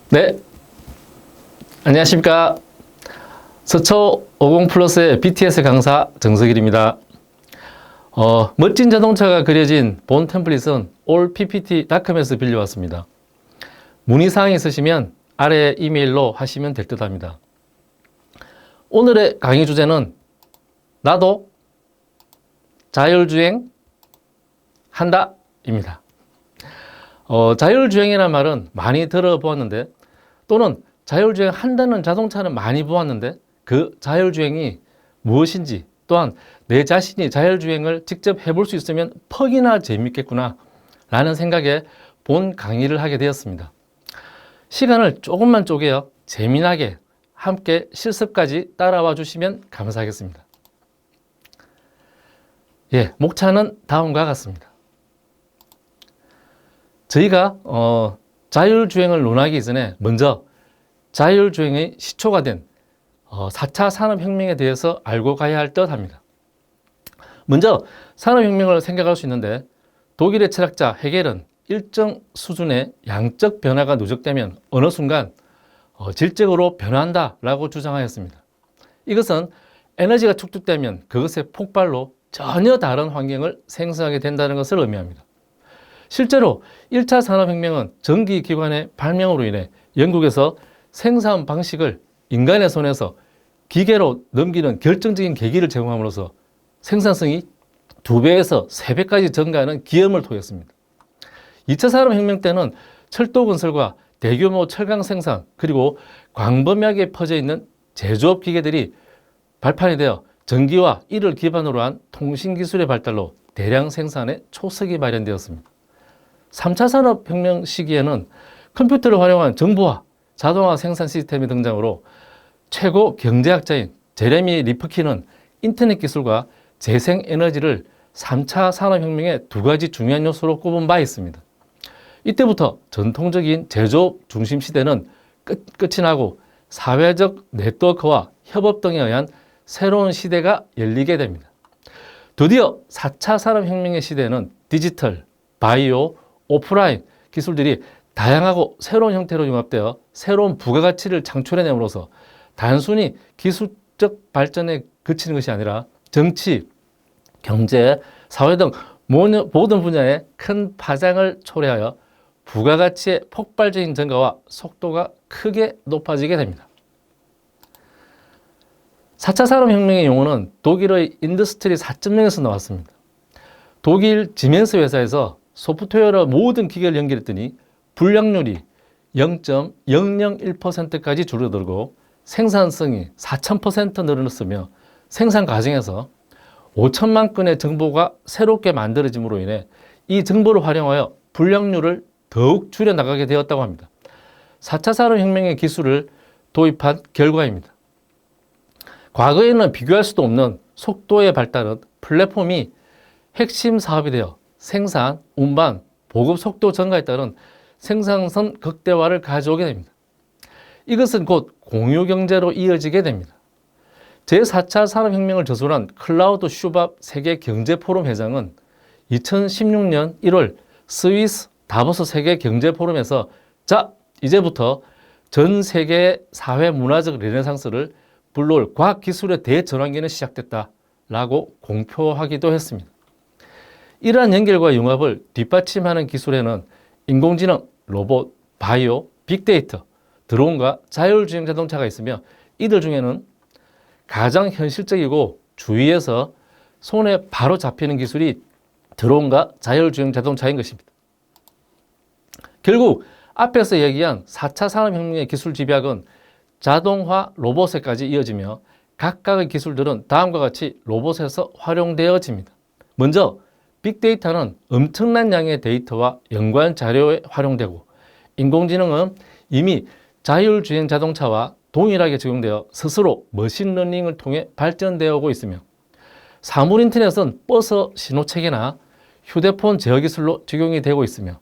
네, 안녕하십니까. 서초 50 플러스의 BTS 강사 정석일입니다. 멋진 자동차가 그려진 본 템플릿은 allppt.com에서 빌려왔습니다. 문의사항이 있으시면 아래 이메일로 하시면 될 듯 합니다. 오늘의 강의 주제는 나도 자율주행 한다 입니다. 자율주행이라는 말은 많이 들어보았는데, 또는 자율주행 한다는 자동차는 많이 보았는데, 그 자율주행이 무엇인지, 또한 내 자신이 자율주행을 직접 해볼 수 있으면 퍽이나 재밌겠구나 라는 생각에 본 강의를 하게 되었습니다. 시간을 조금만 쪼개어 재미나게 함께 실습까지 따라와 주시면 감사하겠습니다. 목차는 다음과 같습니다. 저희가 자율주행을 논하기 이전에 먼저 자율주행의 시초가 된 4차 산업혁명에 대해서 알고 가야 할 듯 합니다. 먼저 산업혁명을 생각할 수 있는데, 독일의 철학자 헤겔은 일정 수준의 양적 변화가 누적되면 어느 순간 질적으로 변화한다 라고 주장하였습니다. 이것은 에너지가 축적되면 그것의 폭발로 전혀 다른 환경을 생성하게 된다는 것을 의미합니다. 실제로 1차 산업혁명은 전기기관의 발명으로 인해 영국에서 생산 방식을 인간의 손에서 기계로 넘기는 결정적인 계기를 제공함으로써 생산성이 2배에서 3배까지 증가하는 기염을 토했습니다. 2차 산업혁명 때는 철도 건설과 대규모 철강 생산, 그리고 광범위하게 퍼져 있는 제조업 기계들이 발판이 되어 전기와 이를 기반으로 한 통신기술의 발달로 대량 생산의 초석이 마련되었습니다. 3차 산업혁명 시기에는 컴퓨터를 활용한 정보화, 자동화 생산 시스템의 등장으로 최고 경제학자인 제레미 리프킨은 인터넷 기술과 재생에너지를 3차 산업혁명의 2가지 중요한 요소로 꼽은 바 있습니다. 이때부터 전통적인 제조업 중심 시대는 끝이 나고 사회적 네트워크와 협업 등에 의한 새로운 시대가 열리게 됩니다. 드디어 4차 산업혁명의 시대에는 디지털, 바이오, 오프라인 기술들이 다양하고 새로운 형태로 융합되어 새로운 부가가치를 창출해냄으로써 단순히 기술적 발전에 그치는 것이 아니라 정치, 경제, 사회 등 모든 분야에 큰 파장을 초래하여 부가가치의 폭발적인 증가와 속도가 크게 높아지게 됩니다. 4차 산업혁명의 용어는 독일의 인더스트리 4.0에서 나왔습니다. 독일 지멘스 회사에서 소프트웨어로 모든 기계를 연결했더니 불량률이 0.001%까지 줄어들고 생산성이 4000% 늘어났으며 생산 과정에서 5천만 건의 정보가 새롭게 만들어짐으로 인해 이 정보를 활용하여 불량률을 더욱 줄여나가게 되었다고 합니다. 4차 산업혁명의 기술을 도입한 결과입니다. 과거에는 비교할 수도 없는 속도의 발달은 플랫폼이 핵심 사업이 되어 생산, 운반, 보급 속도 증가에 따른 생산성 극대화를 가져오게 됩니다. 이것은 곧 공유경제로 이어지게 됩니다. 제4차 산업혁명을 저술한 클라우드 슈밥 세계경제포럼 회장은 2016년 1월 스위스 다보스 세계경제포럼에서 이제부터 전 세계의 사회문화적 르네상스를 불러올 과학기술의 대전환기는 시작됐다 라고 공표하기도 했습니다. 이러한 연결과 융합을 뒷받침하는 기술에는 인공지능, 로봇, 바이오, 빅데이터, 드론과 자율주행 자동차가 있으며, 이들 중에는 가장 현실적이고 주위에서 손에 바로 잡히는 기술이 드론과 자율주행 자동차인 것입니다. 결국 앞에서 얘기한 4차 산업혁명의 기술 집약은 자동화 로봇에까지 이어지며, 각각의 기술들은 다음과 같이 로봇에서 활용되어집니다. 먼저 빅데이터는 엄청난 양의 데이터와 연관 자료에 활용되고, 인공지능은 이미 자율주행 자동차와 동일하게 적용되어 스스로 머신러닝을 통해 발전되어 오고 있으며, 사물인터넷은 버스 신호체계나 휴대폰 제어 기술로 적용이 되고 있으며,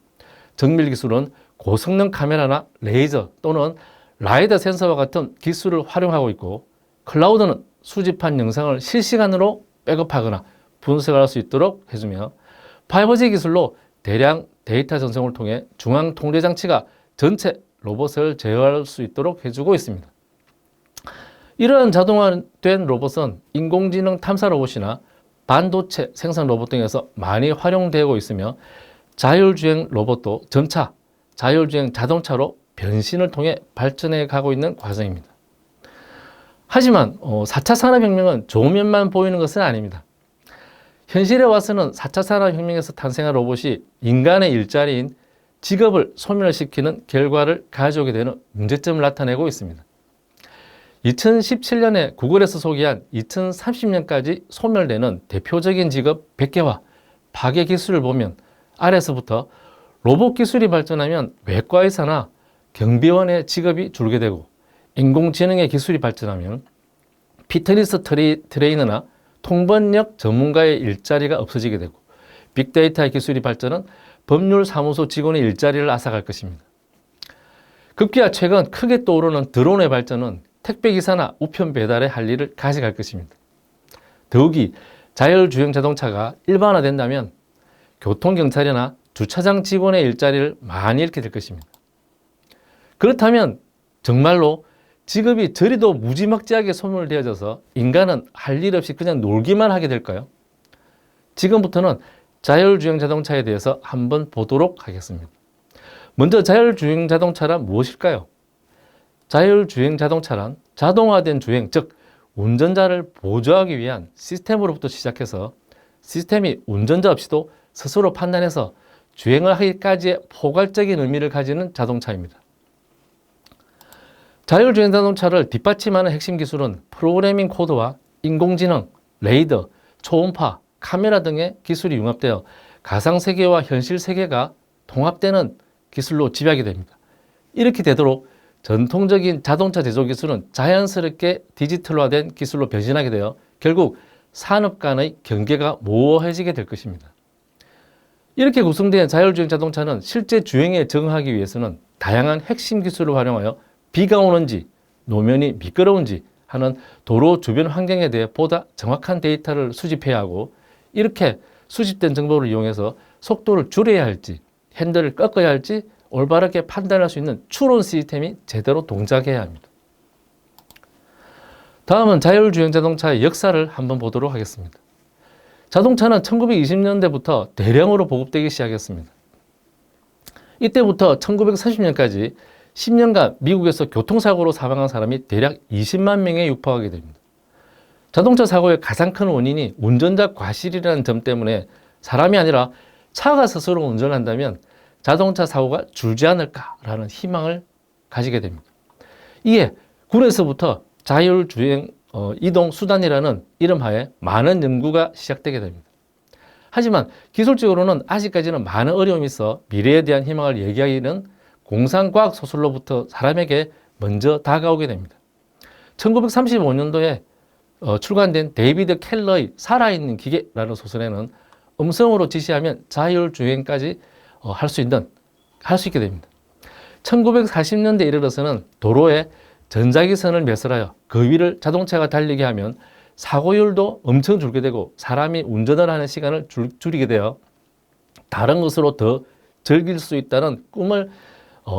정밀기술은 고성능 카메라나 레이저 또는 라이더 센서와 같은 기술을 활용하고 있고, 클라우드는 수집한 영상을 실시간으로 백업하거나 분석할 수 있도록 해주며, 5G 기술로 대량 데이터 전송을 통해 중앙 통제 장치가 전체 로봇을 제어할 수 있도록 해주고 있습니다. 이러한 자동화된 로봇은 인공지능 탐사 로봇이나 반도체 생산 로봇 등에서 많이 활용되고 있으며 자율주행 로봇도 점차 자율주행 자동차로 변신을 통해 발전해 가고 있는 과정입니다. 하지만 4차 산업혁명은 좋은 면만 보이는 것은 아닙니다. 현실에 와서는 4차 산업혁명에서 탄생한 로봇이 인간의 일자리인 직업을 소멸시키는 결과를 가져오게 되는 문제점을 나타내고 있습니다. 2017년에 구글에서 소개한 2030년까지 소멸되는 대표적인 직업 100개와 파괴 기술을 보면 아래서부터 로봇 기술이 발전하면 외과의사나 경비원의 직업이 줄게 되고, 인공지능의 기술이 발전하면 피트니스 트레이너나 통번역 전문가의 일자리가 없어지게 되고, 빅데이터의 기술이 발전은 법률사무소 직원의 일자리를 앗아갈 것입니다. 급기야 최근 크게 떠오르는 드론의 발전은 택배기사나 우편 배달의 할 일을 가져갈 것입니다. 더욱이 자율주행 자동차가 일반화된다면 교통경찰이나 주차장 직원의 일자리를 많이 잃게 될 것입니다. 그렇다면 정말로 직업이 저리도 무지막지하게 소멸되어져서 인간은 할 일 없이 그냥 놀기만 하게 될까요? 지금부터는 자율주행 자동차에 대해서 한번 보도록 하겠습니다. 먼저 자율주행 자동차란 무엇일까요? 자율주행 자동차란 자동화된 주행, 즉 운전자를 보조하기 위한 시스템으로부터 시작해서 시스템이 운전자 없이도 스스로 판단해서 주행을 하기까지의 포괄적인 의미를 가지는 자동차입니다. 자율주행 자동차를 뒷받침하는 핵심 기술은 프로그래밍 코드와 인공지능, 레이더, 초음파, 카메라 등의 기술이 융합되어 가상세계와 현실세계가 통합되는 기술로 지배하게 됩니다. 이렇게 되도록 전통적인 자동차 제조 기술은 자연스럽게 디지털화된 기술로 변신하게 되어 결국 산업 간의 경계가 모호해지게 될 것입니다. 이렇게 구성된 자율주행 자동차는 실제 주행에 적응하기 위해서는 다양한 핵심 기술을 활용하여 비가 오는지 노면이 미끄러운지 하는 도로 주변 환경에 대해 보다 정확한 데이터를 수집해야 하고, 이렇게 수집된 정보를 이용해서 속도를 줄여야 할지 핸들을 꺾어야 할지 올바르게 판단할 수 있는 추론 시스템이 제대로 동작해야 합니다. 다음은 자율주행 자동차의 역사를 한번 보도록 하겠습니다. 자동차는 1920년대부터 대량으로 보급되기 시작했습니다. 이때부터 1930년까지 10년간 미국에서 교통사고로 사망한 사람이 대략 20만 명에 육박하게 됩니다. 자동차 사고의 가장 큰 원인이 운전자 과실이라는 점 때문에 사람이 아니라 차가 스스로 운전한다면 자동차 사고가 줄지 않을까라는 희망을 가지게 됩니다. 이에 군에서부터 자율주행 이동수단이라는 이름하에 많은 연구가 시작되게 됩니다. 하지만 기술적으로는 아직까지는 많은 어려움이 있어 미래에 대한 희망을 얘기하기는 공상과학 소설로부터 사람에게 먼저 다가오게 됩니다. 1935년도에 출간된 데이비드 켈러의 살아있는 기계라는 소설에는 음성으로 지시하면 자율주행까지 할 수 있게 됩니다. 1940년대에 이르러서는 도로에 전자기선을 매설하여 그 위를 자동차가 달리게 하면 사고율도 엄청 줄게 되고 사람이 운전을 하는 시간을 줄이게 되어 다른 것으로 더 즐길 수 있다는 꿈을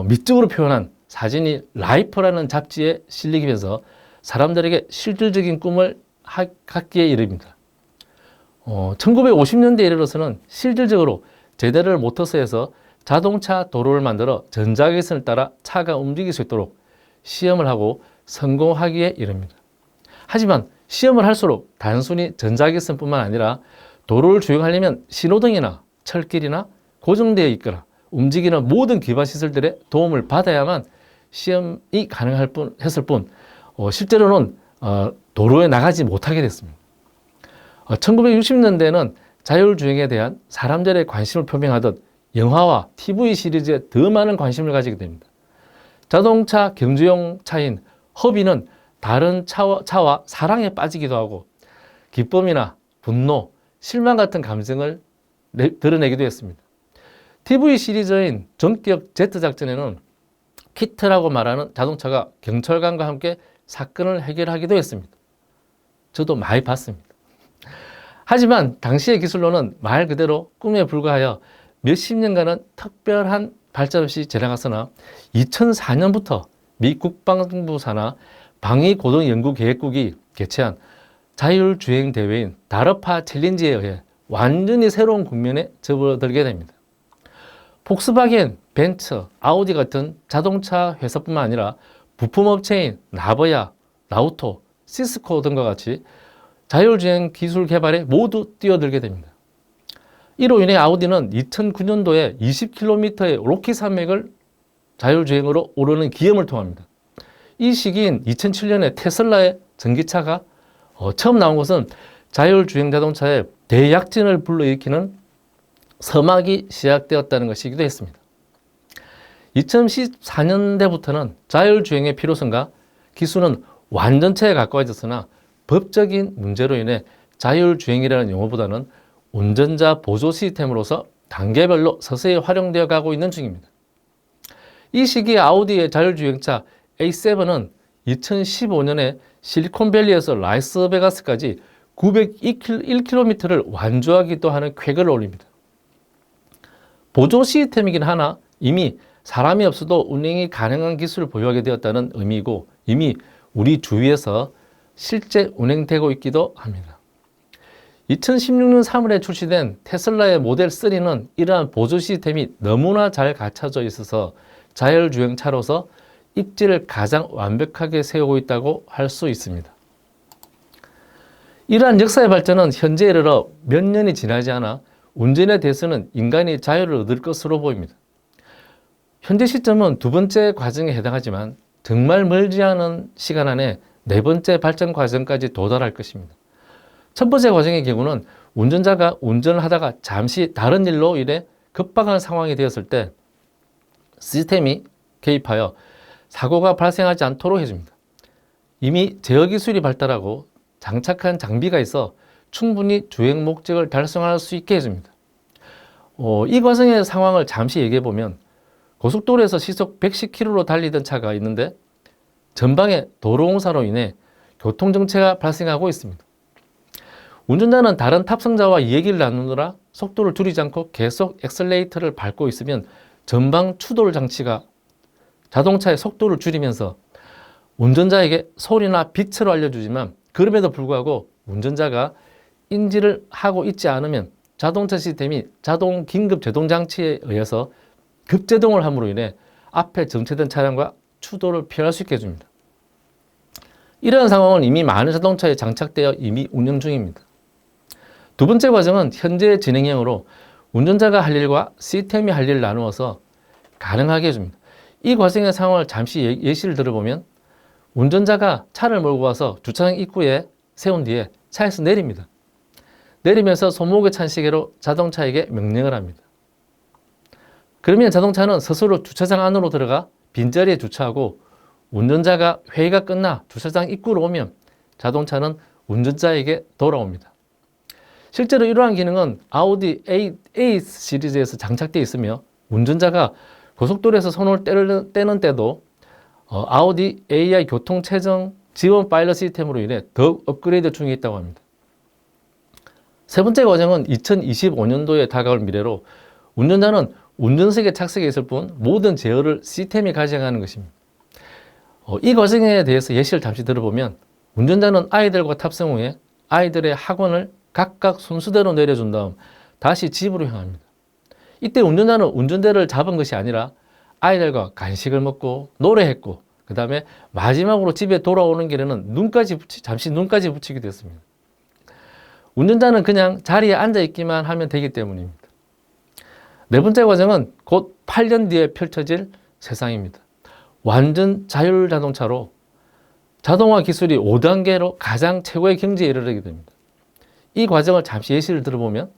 미적으로 표현한 사진이 라이프라는 잡지에 실리면서 사람들에게 실질적인 꿈을 갖기에 이릅니다. 1950년대에 이르러서는 실질적으로 제네럴 모터스에서 자동차 도로를 만들어 전자기선을 따라 차가 움직일 수 있도록 시험을 하고 성공하기에 이릅니다. 하지만 시험을 할수록 단순히 전자기선뿐만 아니라 도로를 주행하려면 신호등이나 철길이나 고정되어 있거나 움직이는 모든 기반 시설들의 도움을 받아야만 시험이 했을 뿐 실제로는 도로에 나가지 못하게 됐습니다. 1960년대에는 자율주행에 대한 사람들의 관심을 표명하듯 영화와 TV 시리즈에 더 많은 관심을 가지게 됩니다. 자동차 경주용 차인 허비는 다른 차와 사랑에 빠지기도 하고 기쁨이나 분노, 실망 같은 감정을 드러내기도 했습니다. TV 시리즈인 전격 제트 작전에는 키트라고 말하는 자동차가 경찰관과 함께 사건을 해결하기도 했습니다. 저도 많이 봤습니다. 하지만 당시의 기술로는 말 그대로 꿈에 불과하여 몇십 년간은 특별한 발전 없이 지나갔으나 2004년부터 미 국방부 산하 방위고등연구계획국이 개최한 자율주행 대회인 다르파 챌린지에 의해 완전히 새로운 국면에 접어들게 됩니다. 폭스바겐, 벤츠, 아우디 같은 자동차 회사뿐만 아니라 부품업체인 나버야, 나우토, 시스코 등과 같이 자율주행 기술 개발에 모두 뛰어들게 됩니다. 이로 인해 아우디는 2009년도에 20km의 로키 산맥을 자율주행으로 오르는 기염을 통합니다. 이 시기인 2007년에 테슬라의 전기차가 처음 나온 것은 자율주행 자동차의 대약진을 불러일으키는 서막이 시작되었다는 것이기도 했습니다. 2014년대부터는 자율주행의 필요성과 기술은 완전체에 가까워졌으나 법적인 문제로 인해 자율주행이라는 용어보다는 운전자 보조 시스템으로서 단계별로 서서히 활용되어 가고 있는 중입니다. 이 시기에 아우디의 자율주행차 A7은 2015년에 실리콘밸리에서 라스베가스까지 901km를 완주하기도 하는 쾌거를 올립니다. 보조 시스템이긴 하나 이미 사람이 없어도 운행이 가능한 기술을 보유하게 되었다는 의미이고 이미 우리 주위에서 실제 운행되고 있기도 합니다. 2016년 3월에 출시된 테슬라의 모델 3는 이러한 보조 시스템이 너무나 잘 갖춰져 있어서 자율주행차로서 입지를 가장 완벽하게 세우고 있다고 할 수 있습니다. 이러한 역사의 발전은 현재에 이르러 몇 년이 지나지 않아 운전에 대해서는 인간이 자유를 얻을 것으로 보입니다. 현재 시점은 두 번째 과정에 해당하지만 정말 멀지 않은 시간 안에 네 번째 발전 과정까지 도달할 것입니다. 첫 번째 과정의 경우는 운전자가 운전을 하다가 잠시 다른 일로 인해 급박한 상황이 되었을 때 시스템이 개입하여 사고가 발생하지 않도록 해줍니다. 이미 제어 기술이 발달하고 장착한 장비가 있어 충분히 주행 목적을 달성할 수 있게 해줍니다. 이 과정의 상황을 잠시 얘기해 보면 고속도로에서 시속 110km로 달리던 차가 있는데 전방에 도로공사로 인해 교통정체가 발생하고 있습니다. 운전자는 다른 탑승자와 얘기를 나누느라 속도를 줄이지 않고 계속 엑셀레이터를 밟고 있으면 전방 추돌 장치가 자동차의 속도를 줄이면서 운전자에게 소리나 빛으로 알려주지만 그럼에도 불구하고 운전자가 인지를 하고 있지 않으면 자동차 시스템이 자동 긴급 제동 장치에 의해서 급제동을 함으로 인해 앞에 정체된 차량과 추돌을 피할 수 있게 해줍니다. 이러한 상황은 이미 많은 자동차에 장착되어 이미 운영 중입니다. 두 번째 과정은 현재 진행형으로 운전자가 할 일과 시스템이 할 일을 나누어서 가능하게 해줍니다. 이 과정의 상황을 잠시 예시를 들어보면 운전자가 차를 몰고 와서 주차장 입구에 세운 뒤에 차에서 내립니다. 내리면서 손목에 찬 시계로 자동차에게 명령을 합니다. 그러면 자동차는 스스로 주차장 안으로 들어가 빈자리에 주차하고 운전자가 회의가 끝나 주차장 입구로 오면 자동차는 운전자에게 돌아옵니다. 실제로 이러한 기능은 아우디 A 시리즈에서 장착되어 있으며 운전자가 고속도로에서 손을 떼는 때도 아우디 AI 교통체증 지원 파일럿 시스템으로 인해 더욱 업그레이드 중에 있다고 합니다. 세 번째 과정은 2025년도에 다가올 미래로 운전자는 운전석에 착석해 있을 뿐 모든 제어를 시스템이 가져가는 것입니다. 이 과정에 대해서 예시를 잠시 들어보면 운전자는 아이들과 탑승 후에 아이들의 학원을 각각 순서대로 내려준 다음 다시 집으로 향합니다. 이때 운전자는 운전대를 잡은 것이 아니라 아이들과 간식을 먹고 노래했고 그 다음에 마지막으로 집에 돌아오는 길에는 잠시 눈까지 붙이기도 했습니다. 운전자는 그냥 자리에 앉아 있기만 하면 되기 때문입니다. 네 번째 과정은 곧 8년 뒤에 펼쳐질 세상입니다. 완전 자율 자동차로 자동화 기술이 5단계로 가장 최고의 경지에 이르게 됩니다. 이 과정을 잠시 예시를 들어보면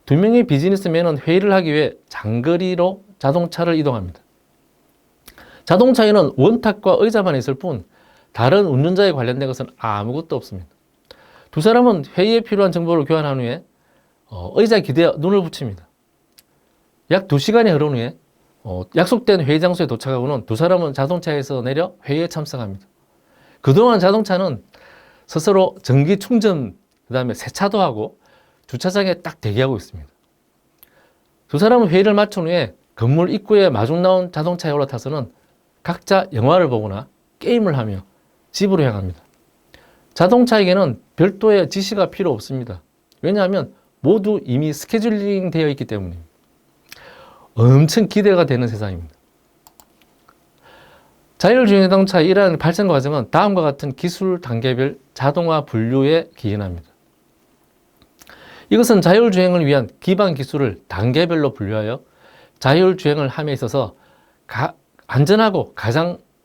두 명의 비즈니스맨은 회의를 하기 위해 장거리로 자동차를 이동합니다. 자동차에는 원탁과 의자만 있을 뿐 다른 운전자에 관련된 것은 아무것도 없습니다. 두 사람은 회의에 필요한 정보를 교환한 후에 의자 기대어 눈을 붙입니다. 약 2시간이 흐른 후에 약속된 회의 장소에 도착하고는 두 사람은 자동차에서 내려 회의에 참석합니다. 그동안 자동차는 스스로 전기 충전, 그 다음에 세차도 하고 주차장에 딱 대기하고 있습니다. 두 사람은 회의를 마친 후에 건물 입구에 마중 나온 자동차에 올라타서는 각자 영화를 보거나 게임을 하며 집으로 향합니다. 자동차에게는 별도의 지시가 필요 없습니다. 왜냐하면 모두 이미 스케줄링 되어 있기 때문입니다. 엄청 기대가 되는 세상입니다. 자율주행 자동차의 이러한 발전 과정은 다음과 같은 기술 단계별 자동화 분류에 기인합니다. 이것은 자율주행을 위한 기반 기술을 단계별로 분류하여 자율주행을 함에 있어서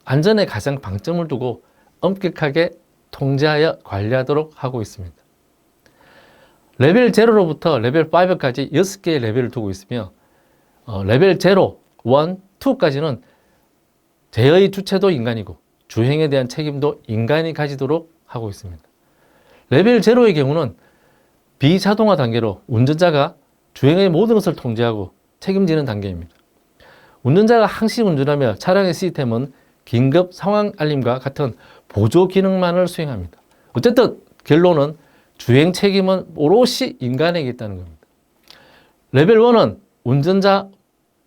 안전에 가장 방점을 두고 엄격하게 통제하여 관리하도록 하고 있습니다. 레벨 0로부터 레벨 5까지 6개의 레벨을 두고 있으며 레벨 0, 1, 2까지는 제어의 주체도 인간이고 주행에 대한 책임도 인간이 가지도록 하고 있습니다. 레벨 0의 경우는 비자동화 단계로 운전자가 주행의 모든 것을 통제하고 책임지는 단계입니다. 운전자가 항시 운전하며 차량의 시스템은 긴급 상황 알림과 같은 보조 기능만을 수행합니다. 어쨌든 결론은 주행 책임은 오롯이 인간에게 있다는 겁니다. 레벨 1은 운전자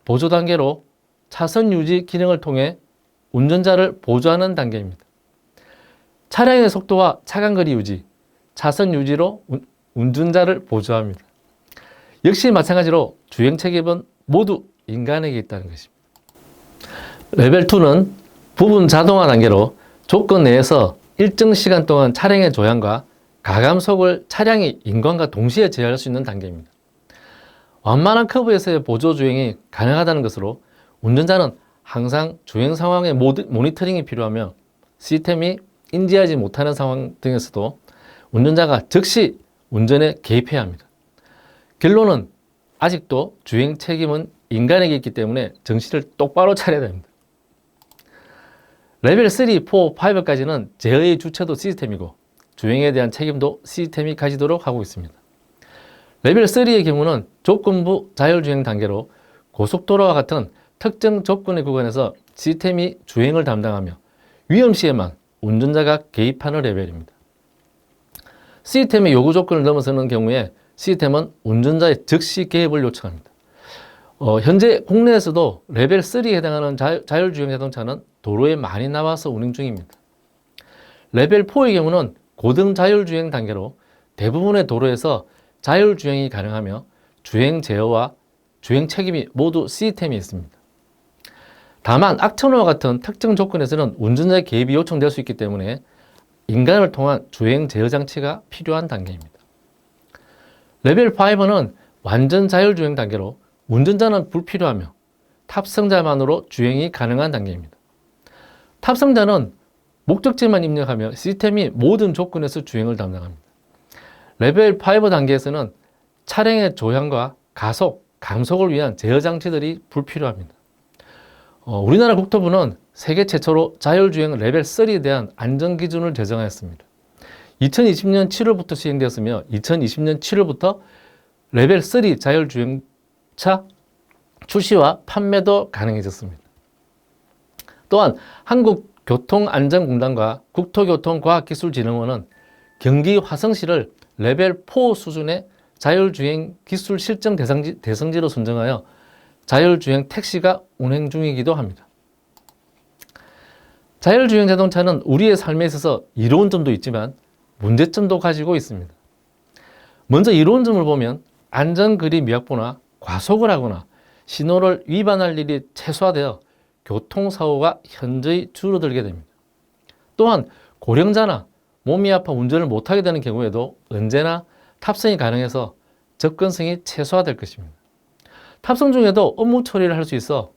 보조 단계로 차선 유지 기능을 통해 운전자를 보조하는 단계입니다. 차량의 속도와 차간거리 유지, 차선 유지로 운전자를 보조합니다. 역시 마찬가지로 주행 책임은 모두 인간에게 있다는 것입니다. 레벨 2는 부분 자동화 단계로 조건 내에서 일정 시간 동안 차량의 조향과 가감속을 차량이 인간과 동시에 제어할 수 있는 단계입니다. 완만한 커브에서의 보조 주행이 가능하다는 것으로 운전자는 항상 주행 상황의 모니터링이 필요하며 시스템이 인지하지 못하는 상황 등에서도 운전자가 즉시 운전에 개입해야 합니다. 결론은 아직도 주행 책임은 인간에게 있기 때문에 정신을 똑바로 차려야 됩니다. 레벨 3, 4, 5까지는 제어의 주체도 시스템이고 주행에 대한 책임도 시스템이 가지도록 하고 있습니다. 레벨 3의 경우는 조건부 자율주행 단계로 고속도로와 같은 특정 조건의 구간에서 시스템이 주행을 담당하며 위험시에만 운전자가 개입하는 레벨입니다. 시스템의 요구 조건을 넘어서는 경우에 시스템은 운전자의 즉시 개입을 요청합니다. 현재 국내에서도 레벨 3에 해당하는 자율주행 자동차는 도로에 많이 나와서 운행 중입니다. 레벨 4의 경우는 고등 자율주행 단계로 대부분의 도로에서 자율주행이 가능하며 주행 제어와 주행 책임이 모두 시스템에 있습니다. 다만 악천후와 같은 특정 조건에서는 운전자의 개입이 요청될 수 있기 때문에 인간을 통한 주행 제어 장치가 필요한 단계입니다. 레벨 5는 완전 자율주행 단계로 운전자는 불필요하며 탑승자만으로 주행이 가능한 단계입니다. 탑승자는 목적지만 입력하며 시스템이 모든 조건에서 주행을 담당합니다. 레벨 5 단계에서는 차량의 조향과 가속, 감속을 위한 제어 장치들이 불필요합니다. 우리나라 국토부는 세계 최초로 자율주행 레벨 3에 대한 안전기준을 제정하였습니다. 2020년 7월부터 시행되었으며 2020년 7월부터 레벨 3 자율주행차 출시와 판매도 가능해졌습니다. 또한 한국교통안전공단과 국토교통과학기술진흥원은 경기 화성시를 레벨 4 수준의 자율주행 기술 실증 대상지로 선정하여 자율주행 택시가 운행 중이기도 합니다. 자율주행 자동차는 우리의 삶에 있어서 이로운 점도 있지만 문제점도 가지고 있습니다. 먼저 이로운 점을 보면 안전거리 미확보나 과속을 하거나 신호를 위반할 일이 최소화되어 교통사고가 현저히 줄어들게 됩니다. 또한 고령자나 몸이 아파 운전을 못하게 되는 경우에도 언제나 탑승이 가능해서 접근성이 최소화될 것입니다. 탑승 중에도 업무 처리를 할 수 있어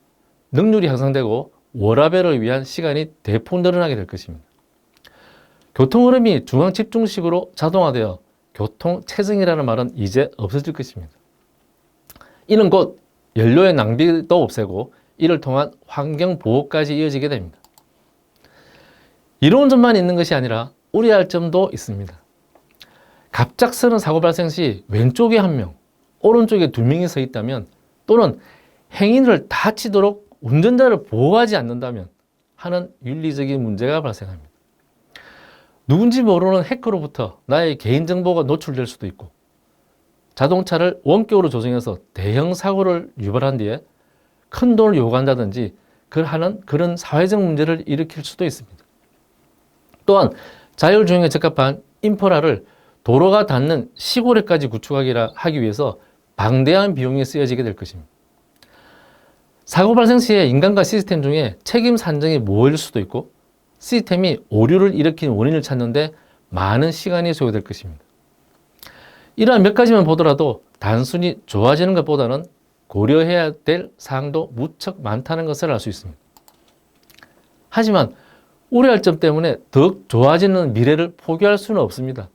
능률이 향상되고 워라밸을 위한 시간이 대폭 늘어나게 될 것입니다. 교통 흐름이 중앙 집중식으로 자동화되어 교통 체증이라는 말은 이제 없어질 것입니다. 이는 곧 연료의 낭비도 없애고 이를 통한 환경 보호까지 이어지게 됩니다. 이로운 점만 있는 것이 아니라 우려할 점도 있습니다. 갑작스러운 사고 발생 시 왼쪽에 1명, 오른쪽에 2명이 서 있다면 또는 행인을 다치도록 운전자를 보호하지 않는다면 하는 윤리적인 문제가 발생합니다. 누군지 모르는 해커로부터 나의 개인정보가 노출될 수도 있고 자동차를 원격으로 조정해서 대형 사고를 유발한 뒤에 큰 돈을 요구한다든지 그런 사회적 문제를 일으킬 수도 있습니다. 또한 자율주행에 적합한 인프라를 도로가 닿는 시골에까지 구축하기 위해서 방대한 비용이 쓰여지게 될 것입니다. 사고 발생 시에 인간과 시스템 중에 책임 산정이 모호할 수도 있고 시스템이 오류를 일으킨 원인을 찾는데 많은 시간이 소요될 것입니다. 이러한 몇 가지만 보더라도 단순히 좋아지는 것보다는 고려해야 될 사항도 무척 많다는 것을 알 수 있습니다. 하지만 우려할 점 때문에 더욱 좋아지는 미래를 포기할 수는 없습니다.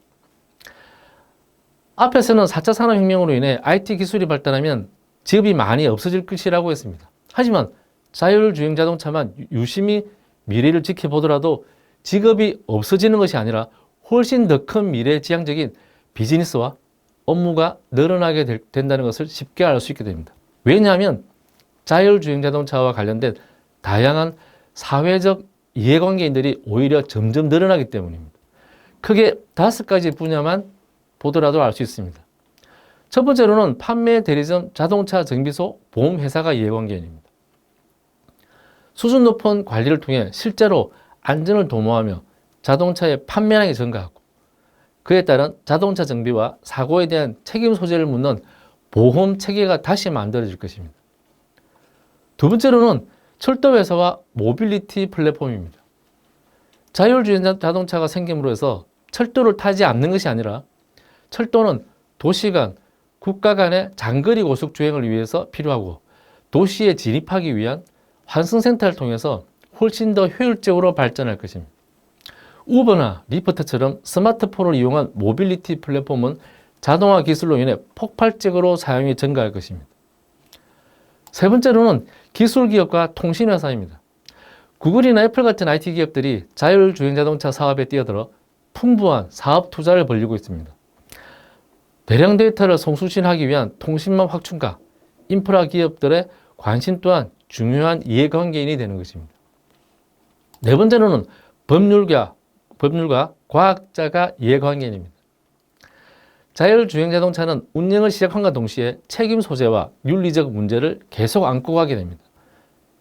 앞에서는 4차 산업혁명으로 인해 IT 기술이 발달하면 직업이 많이 없어질 것이라고 했습니다. 하지만 자율주행 자동차만 유심히 미래를 지켜보더라도 직업이 없어지는 것이 아니라 훨씬 더 큰 미래지향적인 비즈니스와 업무가 늘어나게 된다는 것을 쉽게 알 수 있게 됩니다. 왜냐하면 자율주행 자동차와 관련된 다양한 사회적 이해관계인들이 오히려 점점 늘어나기 때문입니다. 크게 5가지 분야만 보더라도 알 수 있습니다. 첫 번째로는 판매 대리점 자동차 정비소 보험회사가 이해관계인입니다. 수준 높은 관리를 통해 실제로 안전을 도모하며 자동차의 판매량이 증가하고 그에 따른 자동차 정비와 사고에 대한 책임 소재를 묻는 보험 체계가 다시 만들어질 것입니다. 두 번째로는 철도회사와 모빌리티 플랫폼입니다. 자율주행 자동차가 생김으로 해서 철도를 타지 않는 것이 아니라 철도는 도시 간, 국가 간의 장거리 고속주행을 위해서 필요하고 도시에 진입하기 위한 환승센터를 통해서 훨씬 더 효율적으로 발전할 것입니다. 우버나 리프트처럼 스마트폰을 이용한 모빌리티 플랫폼은 자동화 기술로 인해 폭발적으로 사용이 증가할 것입니다. 세 번째로는 기술기업과 통신회사입니다. 구글이나 애플 같은 IT 기업들이 자율주행 자동차 사업에 뛰어들어 풍부한 사업 투자를 벌이고 있습니다. 대량 데이터를 송수신하기 위한 통신망 확충과 인프라 기업들의 관심 또한 중요한 이해관계인이 되는 것입니다. 네 번째로는 법률가 과학자가 이해관계인입니다. 자율주행 자동차는 운행을 시작함과 동시에 책임 소재와 윤리적 문제를 계속 안고 가게 됩니다.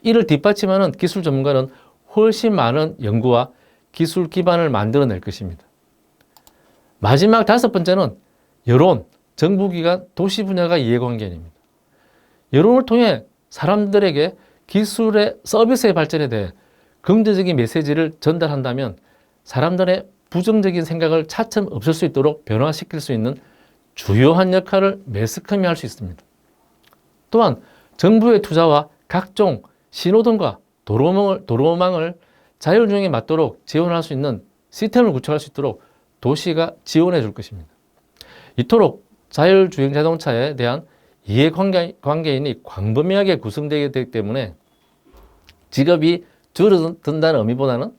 이를 뒷받침하는 기술 전문가는 훨씬 많은 연구와 기술 기반을 만들어낼 것입니다. 마지막 5번째는 여론, 정부기관, 도시 분야가 이해관계인입니다. 여론을 통해 사람들에게 기술의 서비스의 발전에 대해 긍정적인 메시지를 전달한다면 사람들의 부정적인 생각을 차츰 없앨 수 있도록 변화시킬 수 있는 주요한 역할을 매스컴이 할 수 있습니다. 또한 정부의 투자와 각종 신호등과 도로망을 자율주행에 맞도록 지원할 수 있는 시스템을 구축할 수 있도록 도시가 지원해 줄 것입니다. 이토록 자율주행 자동차에 대한 이해관계인이 광범위하게 구성되게 되기 때문에 직업이 줄어든다는 의미보다는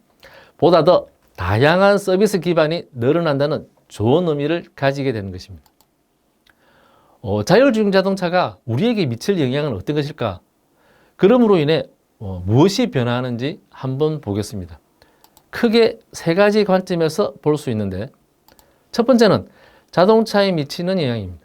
보다 더 다양한 서비스 기반이 늘어난다는 좋은 의미를 가지게 되는 것입니다. 자율주행 자동차가 우리에게 미칠 영향은 어떤 것일까? 그러므로 인해 무엇이 변화하는지 한번 보겠습니다. 크게 3가지 관점에서 볼 수 있는데 첫 번째는 자동차에 미치는 영향입니다.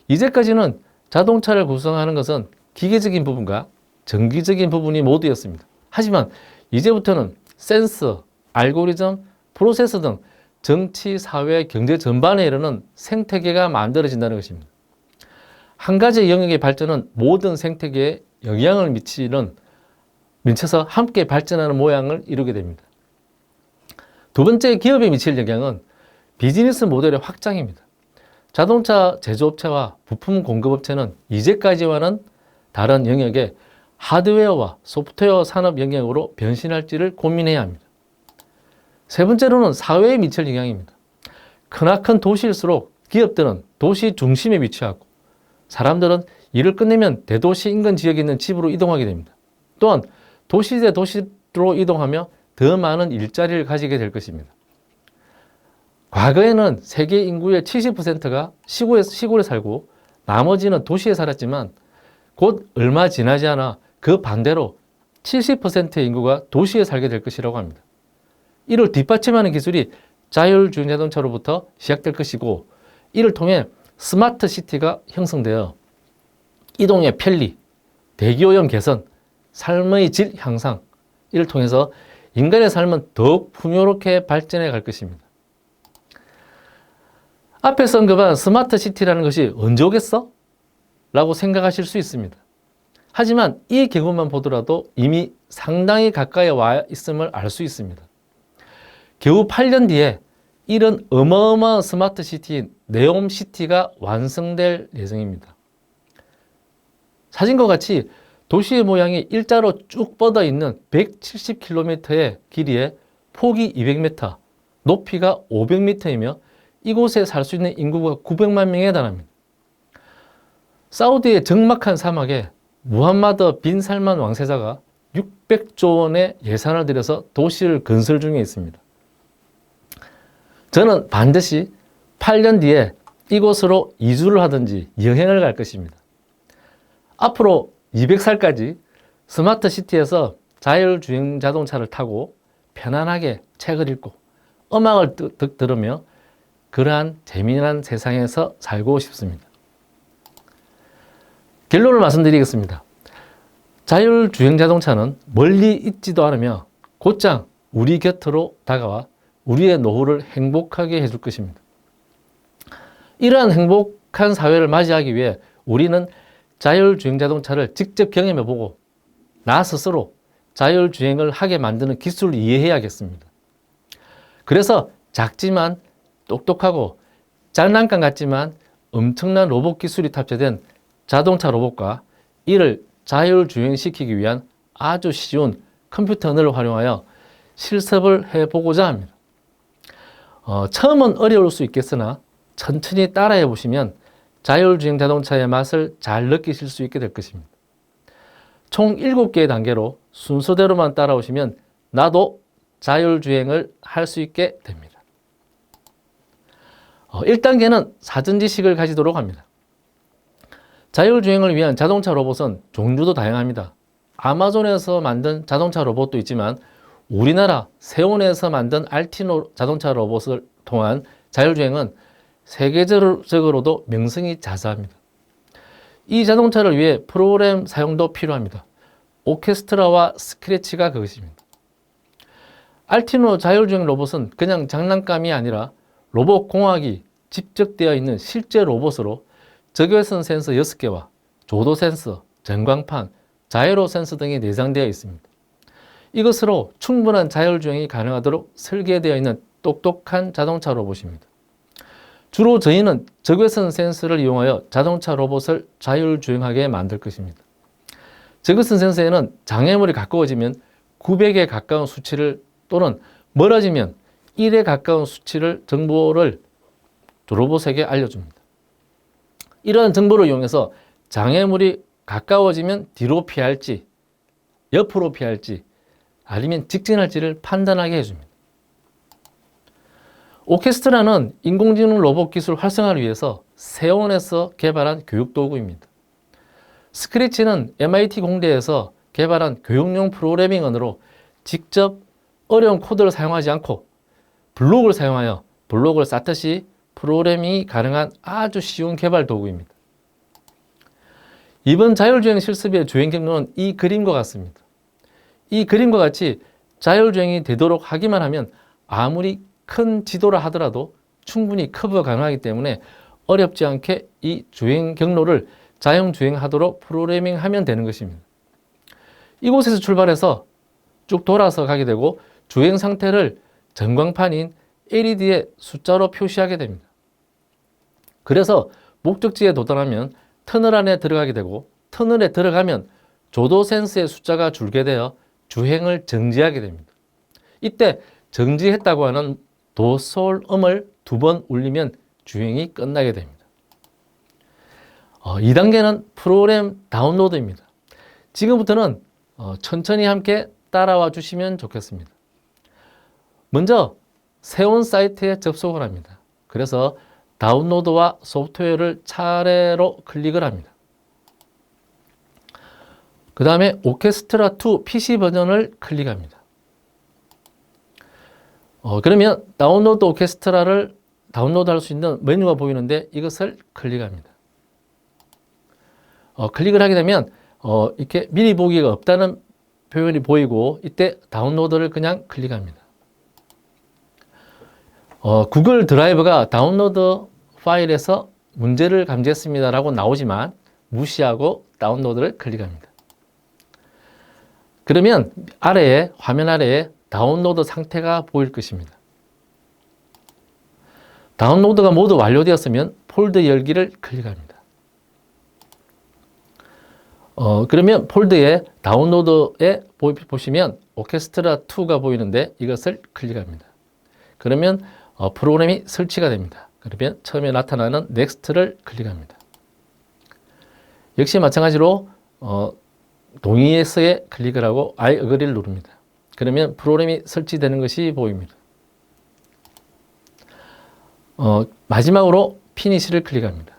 이제까지는 자동차를 구성하는 것은 기계적인 부분과 전기적인 부분이 모두였습니다. 하지만 이제부터는 센서, 알고리즘, 프로세서 등 정치, 사회, 경제 전반에 이르는 생태계가 만들어진다는 것입니다. 한 가지 영역의 발전은 모든 생태계에 영향을 미쳐서 함께 발전하는 모양을 이루게 됩니다. 두 번째 기업에 미칠 영향은 비즈니스 모델의 확장입니다. 자동차 제조업체와 부품 공급업체는 이제까지와는 다른 영역의 하드웨어와 소프트웨어 산업 영역으로 변신할지를 고민해야 합니다. 세 번째로는 사회에 미칠 영향입니다. 크나큰 도시일수록 기업들은 도시 중심에 위치하고 사람들은 일을 끝내면 대도시 인근 지역에 있는 집으로 이동하게 됩니다. 또한 도시 대 도시로 이동하며 더 많은 일자리를 가지게 될 것입니다. 과거에는 세계 인구의 70%가 시골에 살고 나머지는 도시에 살았지만 곧 얼마 지나지 않아 그 반대로 70%의 인구가 도시에 살게 될 것이라고 합니다. 이를 뒷받침하는 기술이 자율주행 자동차로부터 시작될 것이고 이를 통해 스마트 시티가 형성되어 이동의 편리, 대기오염 개선, 삶의 질 향상, 이를 통해서 인간의 삶은 더욱 풍요롭게 발전해 갈 것입니다. 앞에서 언급한 스마트 시티라는 것이 언제 오겠어? 라고 생각하실 수 있습니다. 하지만 이 경우만 보더라도 이미 상당히 가까이 와 있음을 알 수 있습니다. 겨우 8년 뒤에 이런 어마어마한 스마트 시티인 네옴시티가 완성될 예정입니다. 사진과 같이 도시의 모양이 일자로 쭉 뻗어 있는 170km의 길이에 폭이 200m, 높이가 500m이며 이곳에 살 수 있는 인구가 900만 명에 달합니다. 사우디의 적막한 사막에 무함마드 빈 살만 왕세자가 600조 원의 예산을 들여서 도시를 건설 중에 있습니다. 저는 반드시 8년 뒤에 이곳으로 이주를 하든지 여행을 갈 것입니다. 앞으로 200살까지 스마트 시티에서 자율주행 자동차를 타고 편안하게 책을 읽고 음악을 들으며 그러한 재미난 세상에서 살고 싶습니다. 결론을 말씀드리겠습니다. 자율주행 자동차는 멀리 있지도 않으며 곧장 우리 곁으로 다가와 우리의 노후를 행복하게 해줄 것입니다. 이러한 행복한 사회를 맞이하기 위해 우리는 자율주행 자동차를 직접 경험해보고 나 스스로 자율주행을 하게 만드는 기술을 이해해야겠습니다. 그래서 작지만 똑똑하고 장난감 같지만 엄청난 로봇 기술이 탑재된 자동차 로봇과 이를 자율주행시키기 위한 아주 쉬운 컴퓨터를 활용하여 실습을 해보고자 합니다. 처음은 어려울 수 있겠으나 천천히 따라해 보시면 자율주행 자동차의 맛을 잘 느끼실 수 있게 될 것입니다. 총 7개의 단계로 순서대로만 따라오시면 나도 자율주행을 할 수 있게 됩니다. 1단계는 사전 지식을 가지도록 합니다. 자율주행을 위한 자동차 로봇은 종류도 다양합니다. 아마존에서 만든 자동차 로봇도 있지만 우리나라 세온에서 만든 알티노 자동차 로봇을 통한 자율주행은 세계적으로도 명성이 자자합니다. 이 자동차를 위해 프로그램 사용도 필요합니다. 오케스트라와 스크래치가 그것입니다. 알티노 자율주행 로봇은 그냥 장난감이 아니라 로봇 공학이 집적되어 있는 실제 로봇으로 적외선 센서 6개와 조도 센서, 전광판, 자이로 센서 등이 내장되어 있습니다. 이것으로 충분한 자율주행이 가능하도록 설계되어 있는 똑똑한 자동차 로봇입니다. 주로 저희는 적외선 센서를 이용하여 자동차 로봇을 자율주행하게 만들 것입니다. 적외선 센서에는 장애물이 가까워지면 900에 가까운 수치를 또는 멀어지면 1에 가까운 정보를 로봇에게 알려줍니다. 이러한 정보를 이용해서 장애물이 가까워지면 뒤로 피할지, 옆으로 피할지, 아니면 직진할지를 판단하게 해줍니다. 오케스트라는 인공지능 로봇 기술 활성화를 위해서 세온에서 개발한 교육도구입니다. 스크래치는 MIT 공대에서 개발한 교육용 프로그래밍 언어로 직접 어려운 코드를 사용하지 않고 블록을 사용하여 블록을 쌓듯이 프로그래밍이 가능한 아주 쉬운 개발 도구입니다. 이번 자율주행 실습의 주행 경로는 이 그림과 같습니다. 이 그림과 같이 자율주행이 되도록 하기만 하면 아무리 큰 지도라 하더라도 충분히 커버 가능하기 때문에 어렵지 않게 이 주행 경로를 자율주행하도록 프로그래밍하면 되는 것입니다. 이곳에서 출발해서 쭉 돌아서 가게 되고 주행 상태를 전광판인 LED에 숫자로 표시하게 됩니다. 그래서 목적지에 도달하면 터널 안에 들어가게 되고 터널에 들어가면 조도 센서의 숫자가 줄게 되어 주행을 정지하게 됩니다. 이때 정지했다고 하는 도솔음을 2번 울리면 주행이 끝나게 됩니다. 2단계는 프로그램 다운로드입니다. 지금부터는 천천히 함께 따라와 주시면 좋겠습니다. 먼저 세온 사이트에 접속을 합니다. 그래서 다운로드와 소프트웨어를 차례로 클릭을 합니다. 그 다음에 오케스트라2 PC 버전을 클릭합니다. 그러면 다운로드 오케스트라를 다운로드할 수 있는 메뉴가 보이는데 이것을 클릭합니다. 클릭을 하게 되면 이렇게 미리 보기가 없다는 표현이 보이고 이때 다운로드를 그냥 클릭합니다. 구글 드라이브가 다운로드 파일에서 문제를 감지했습니다 라고 나오지만 무시하고 다운로드를 클릭합니다. 그러면 화면 아래에 다운로드 상태가 보일 것입니다. 다운로드가 모두 완료되었으면 폴더 열기를 클릭합니다. 그러면 폴더에 다운로드에 보시면 오케스트라2가 보이는데 이것을 클릭합니다. 그러면 프로그램이 설치가 됩니다. 그러면 처음에 나타나는 넥스트를 클릭합니다. 역시 마찬가지로 동의해서에 클릭을 하고 I agree를 누릅니다. 그러면 프로그램이 설치되는 것이 보입니다. 마지막으로 피니시를 클릭합니다.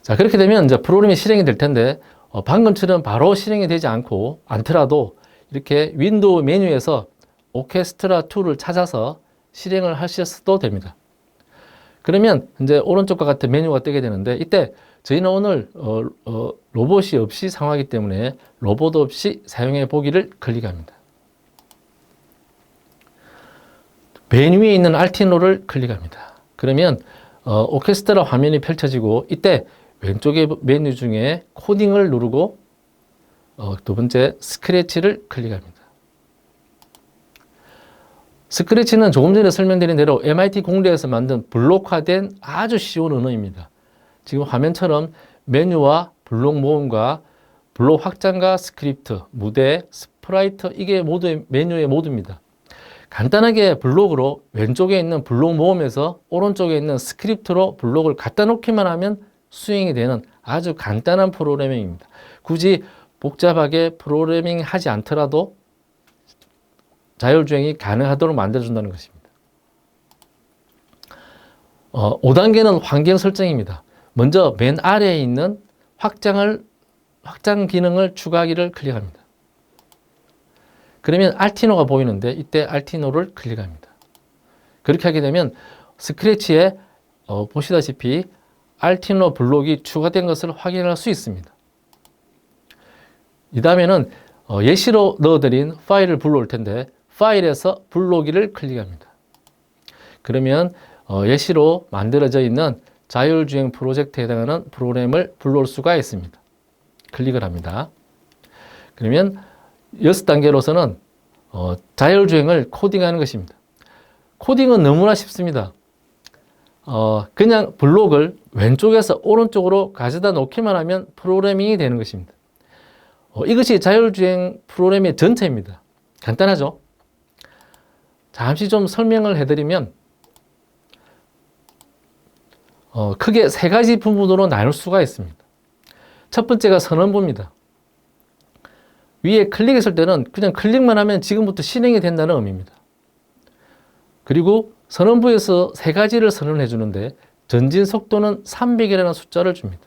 자, 그렇게 되면 이제 프로그램이 실행이 될 텐데 방금처럼 바로 실행이 되지 않더라도 이렇게 윈도우 메뉴에서 오케스트라2를 찾아서 실행을 하셔도 됩니다. 그러면 이제 오른쪽과 같은 메뉴가 뜨게 되는데 이때 저희는 오늘 로봇이 없이 사용하기 때문에 로봇 없이 사용해 보기를 클릭합니다. 맨 위에 있는 알티노를 클릭합니다. 그러면 오케스트라 화면이 펼쳐지고 이때 왼쪽의 메뉴 중에 코딩을 누르고 두 번째 스크래치를 클릭합니다. 스크래치는 조금 전에 설명드린 대로 MIT 공대에서 만든 블록화된 아주 쉬운 언어입니다. 지금 화면처럼 메뉴와 블록 모음과 블록 확장과 스크립트, 무대, 스프라이트 이게 모두 메뉴의 모두입니다. 간단하게 블록으로 왼쪽에 있는 블록 모음에서 오른쪽에 있는 스크립트로 블록을 갖다 놓기만 하면 수행이 되는 아주 간단한 프로그래밍입니다. 굳이 복잡하게 프로그래밍 하지 않더라도 자율주행이 가능하도록 만들어준다는 것입니다. 5단계는 환경 설정입니다. 먼저 맨 아래에 있는 확장 기능을 추가하기를 클릭합니다. 그러면 알티노가 보이는데 이때 알티노를 클릭합니다. 그렇게 하게 되면 스크래치에 보시다시피 알티노 블록이 추가된 것을 확인할 수 있습니다. 이 다음에는 예시로 넣어드린 파일을 불러올 텐데 파일에서 불러오기를 클릭합니다. 그러면 예시로 만들어져 있는 자율주행 프로젝트에 해당하는 프로그램을 불러올 수가 있습니다. 클릭을 합니다. 그러면 6단계로서는 자율주행을 코딩하는 것입니다. 코딩은 너무나 쉽습니다. 그냥 블록을 왼쪽에서 오른쪽으로 가져다 놓기만 하면 프로그래밍이 되는 것입니다. 이것이 자율주행 프로그램의 전체입니다. 간단하죠? 잠시 좀 설명을 해드리면 크게 세 가지 부분으로 나눌 수가 있습니다. 첫 번째가 선언부입니다. 위에 클릭했을 때는 그냥 클릭만 하면 지금부터 실행이 된다는 의미입니다. 그리고 선언부에서 세 가지를 선언해 주는데 전진 속도는 300이라는 숫자를 줍니다.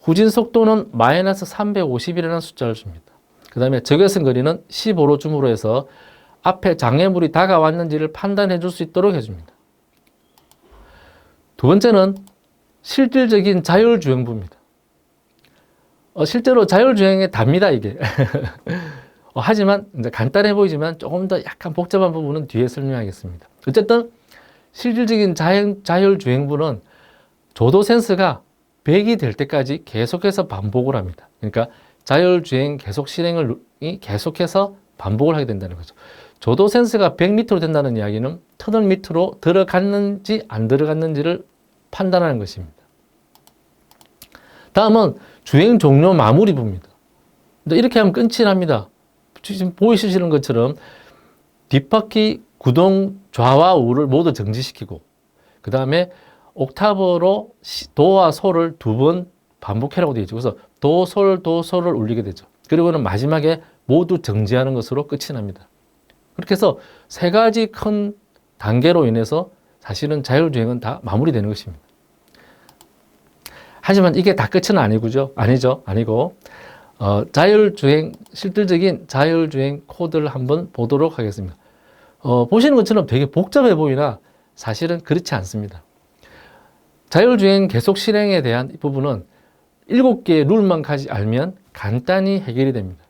후진 속도는 마이너스 350이라는 숫자를 줍니다. 그 다음에 적외선 거리는 15로 줌으로 해서 앞에 장애물이 다가왔는지를 판단해 줄 수 있도록 해줍니다. 두 번째는 실질적인 자율주행부입니다. 실제로 자율주행에 답니다, 이게. 하지만 이제 간단해 보이지만 조금 더 약간 복잡한 부분은 뒤에 설명하겠습니다. 어쨌든 실질적인 자율주행부는 조도 센서가 100이 될 때까지 계속해서 반복을 합니다. 그러니까 자율주행 계속 실행을 계속해서 반복을 하게 된다는 거죠. 조도 센서가 100m로 된다는 이야기는 터널 밑으로 들어갔는지 안 들어갔는지를 판단하는 것입니다. 다음은 주행 종료 마무리부입니다. 이렇게 하면 끝이 납니다. 지금 보이시는 것처럼 뒷바퀴 구동 좌와 우를 모두 정지시키고 그 다음에 옥타브로 도와 소를 두 번 반복해라고 되어 있죠. 그래서 도, 솔, 도, 솔을 울리게 되죠. 그리고는 마지막에 모두 정지하는 것으로 끝이 납니다. 그렇게 해서 세 가지 큰 단계로 인해서 사실은 자율주행은 다 마무리되는 것입니다. 하지만 이게 다 끝은 아니고 실질적인 자율주행 코드를 한번 보도록 하겠습니다. 보시는 것처럼 되게 복잡해 보이나 사실은 그렇지 않습니다. 자율주행 계속 실행에 대한 이 부분은 7개의 룰만 알면 간단히 해결이 됩니다.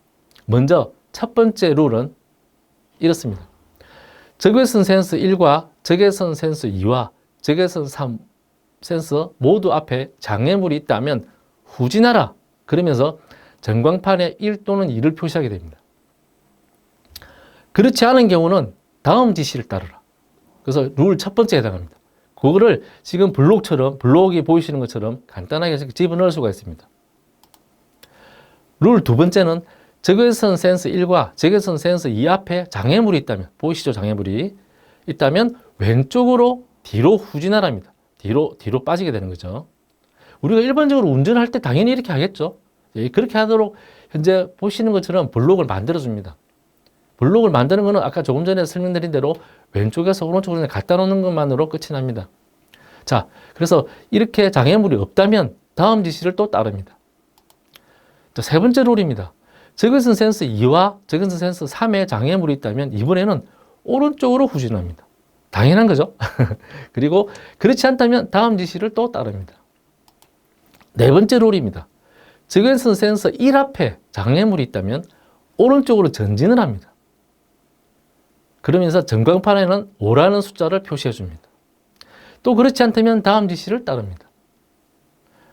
먼저 첫 번째 룰은 이렇습니다. 적외선 센서 1과 적외선 센서 2와 적외선 3 센서 모두 앞에 장애물이 있다면 후진하라. 그러면서 전광판에 1 또는 2를 표시하게 됩니다. 그렇지 않은 경우는 다음 지시를 따르라. 그래서 룰 첫 번째에 해당합니다. 그거를 지금 블록이 보이시는 것처럼 간단하게 집어넣을 수가 있습니다. 룰 두 번째는 적외선 센서 1과 적외선 센서 2 앞에 장애물이 있다면, 보이시죠? 장애물이 있다면 왼쪽으로 뒤로 후진하랍니다. 뒤로 빠지게 되는 거죠. 우리가 일반적으로 운전할 때 당연히 이렇게 하겠죠. 그렇게 하도록 현재 보시는 것처럼 블록을 만들어줍니다. 블록을 만드는 것은 아까 조금 전에 설명드린 대로 왼쪽에서 오른쪽으로 갖다 놓는 것만으로 끝이 납니다. 자, 그래서 이렇게 장애물이 없다면 다음 지시를 또 따릅니다. 자, 세 번째 룰입니다. 적외선 센서 2와 적외선 센서 3에 장애물이 있다면 이번에는 오른쪽으로 후진합니다. 당연한 거죠. 그리고 그렇지 않다면 다음 지시를 또 따릅니다. 네 번째 룰입니다. 적외선 센서 1 앞에 장애물이 있다면 오른쪽으로 전진을 합니다. 그러면서 전광판에는 5라는 숫자를 표시해 줍니다. 또 그렇지 않다면 다음 지시를 따릅니다.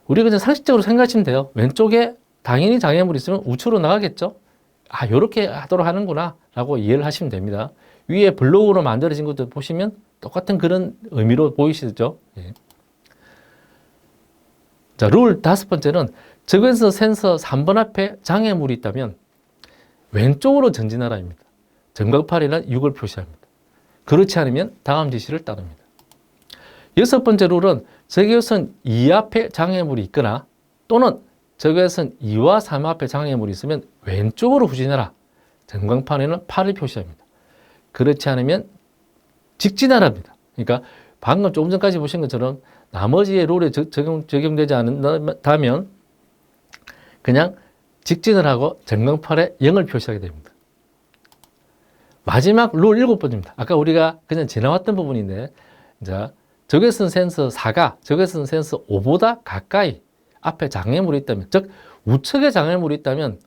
우리가 그냥 상식적으로 생각하시면 돼요. 왼쪽에 당연히 장애물이 있으면 우측으로 나가겠죠? 아, 요렇게 하도록 하는구나 라고 이해를 하시면 됩니다. 위에 블록으로 만들어진 것도 보시면 똑같은 그런 의미로 보이시죠? 예. 자, 룰 다섯 번째는 적외선 센서 3번 앞에 장애물이 있다면 왼쪽으로 전진하라입니다. 전광판에는 6을 표시합니다. 그렇지 않으면 다음 지시를 따릅니다. 여섯 번째 룰은 적외선 2 앞에 장애물이 있거나 또는 적외선 2와 3 앞에 장애물이 있으면 왼쪽으로 후진하라. 전광판에는 8을 표시합니다. 그렇지 않으면 직진하랍니다. 그러니까 방금 조금 전까지 보신 것처럼 나머지의 룰에 적용되지 않는다면 그냥 직진을 하고 전광판에 0을 표시하게 됩니다. 마지막 룰 일곱 번입니다. 아까 우리가 그냥 지나왔던 부분인데, 자, 적외선 센서 4가 적외선 센서 5보다 가까이 앞에 장애물이 있다면, 즉 우측에 장애물이 있다면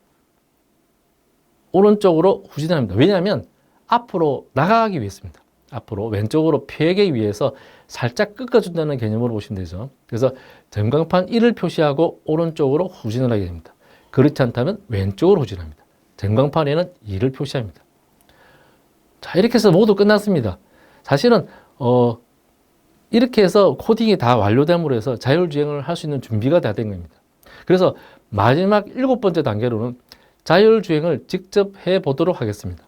오른쪽으로 후진합니다. 왜냐하면 앞으로 나가기 위해서입니다. 앞으로 왼쪽으로 피하기 위해서 살짝 꺾어준다는 개념으로 보시면 되죠. 그래서 전광판 1을 표시하고 오른쪽으로 후진을 하게 됩니다. 그렇지 않다면 왼쪽으로 후진합니다. 전광판에는 2를 표시합니다. 자, 이렇게 해서 모두 끝났습니다. 사실은 이렇게 해서 코딩이 다 완료됨으로 해서 자율주행을 할 수 있는 준비가 다 된 겁니다. 그래서 마지막 일곱 번째 단계로는 자율주행을 직접 해보도록 하겠습니다.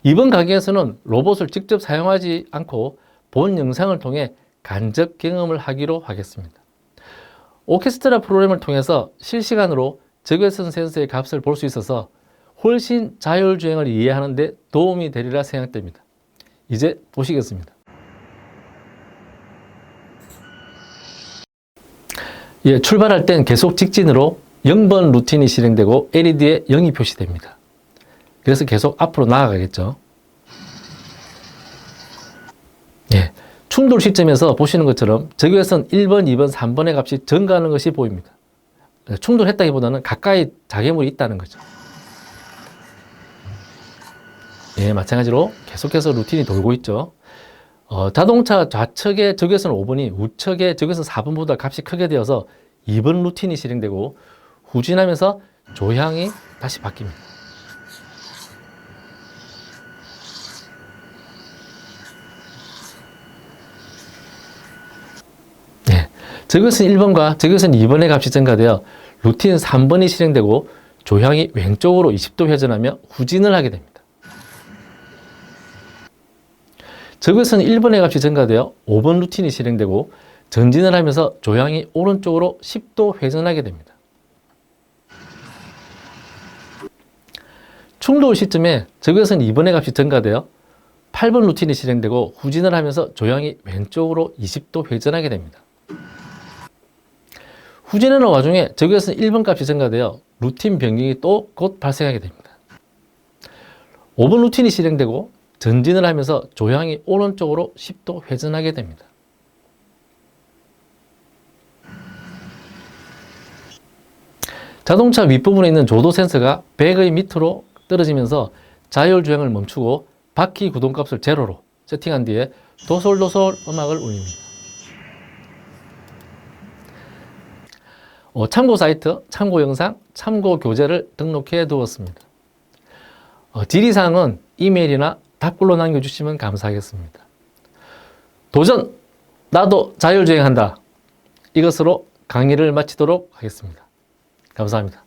이번 강의에서는 로봇을 직접 사용하지 않고 본 영상을 통해 간접 경험을 하기로 하겠습니다. 오케스트라 프로그램을 통해서 실시간으로 적외선 센서의 값을 볼 수 있어서 훨씬 자율주행을 이해하는 데 도움이 되리라 생각됩니다. 이제 보시겠습니다. 예, 출발할 땐 계속 직진으로 0번 루틴이 실행되고 LED에 0이 표시됩니다. 그래서 계속 앞으로 나아가겠죠. 예, 충돌 시점에서 보시는 것처럼 적외선 1번, 2번, 3번의 값이 증가하는 것이 보입니다. 충돌했다기보다는 가까이 장애물이 있다는 거죠. 예, 마찬가지로 계속해서 루틴이 돌고 있죠. 자동차 좌측의 적외선 5번이 우측의 적외선 4번보다 값이 크게 되어서 2번 루틴이 실행되고 후진하면서 조향이 다시 바뀝니다. 네, 적외선 1번과 적외선 2번의 값이 증가되어 루틴 3번이 실행되고 조향이 왼쪽으로 20도 회전하며 후진을 하게 됩니다. 적외선 1번의 값이 증가되어 5번 루틴이 실행되고 전진을 하면서 조향이 오른쪽으로 10도 회전하게 됩니다. 충돌 시점에 적외선 2번의 값이 증가되어 8번 루틴이 실행되고 후진을 하면서 조향이 왼쪽으로 20도 회전하게 됩니다. 후진하는 와중에 적외선 1번 값이 증가되어 루틴 변경이 또 곧 발생하게 됩니다. 5번 루틴이 실행되고 전진을 하면서 조향이 오른쪽으로 10도 회전하게 됩니다. 자동차 윗부분에 있는 조도 센서가 백의 밑으로 떨어지면서 자율주행을 멈추고 바퀴 구동값을 제로로 세팅한 뒤에 도솔도솔 음악을 울립니다. 참고 사이트, 참고 영상, 참고 교재를 등록해 두었습니다. 질의사항은 이메일이나 답글로 남겨주시면 감사하겠습니다. 도전! 나도 자율주행한다. 이것으로 강의를 마치도록 하겠습니다. 감사합니다.